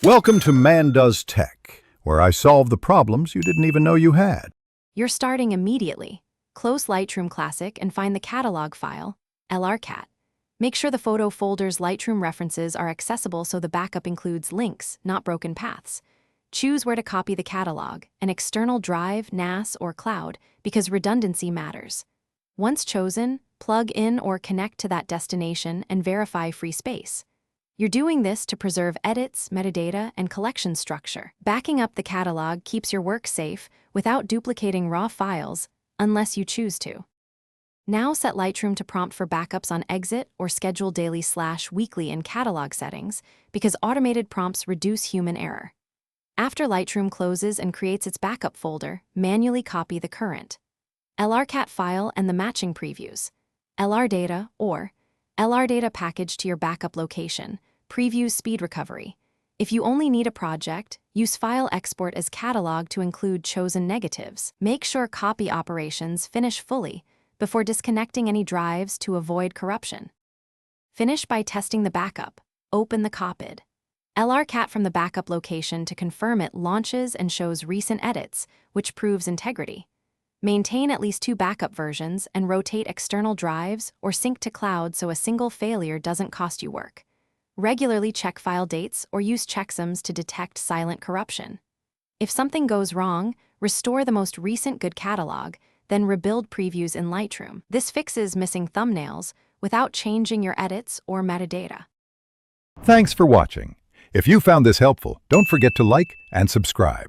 Welcome to Man Does Tech, where I solve the problems you didn't even know you had. You're starting immediately. Close Lightroom Classic and find the catalog file, LRCat. Make sure the photo folder's Lightroom references are accessible so the backup includes links, not broken paths. Choose where to copy the catalog, an external drive, NAS, or cloud, because redundancy matters. Once chosen, plug in or connect to that destination and verify free space. You're doing this to preserve edits, metadata, and collection structure. Backing up the catalog keeps your work safe without duplicating raw files, unless you choose to. Now set Lightroom to prompt for backups on exit or schedule daily/weekly in catalog settings, because automated prompts reduce human error. After Lightroom closes and creates its backup folder, manually copy the current LRCat file and the matching previews, LRData or LRData package to your backup location, previews speed recovery. If you only need a project, use File Export as Catalog to include chosen negatives. Make sure copy operations finish fully before disconnecting any drives to avoid corruption. Finish by testing the backup. Open the copied LRCat from the backup location to confirm it launches and shows recent edits, which proves integrity. Maintain at least 2 backup versions and rotate external drives or sync to cloud so a single failure doesn't cost you work. Regularly check file dates or use checksums to detect silent corruption. If something goes wrong, restore the most recent good catalog, then rebuild previews in Lightroom. This fixes missing thumbnails without changing your edits or metadata. Thanks for watching. If you found this helpful, don't forget to like and subscribe.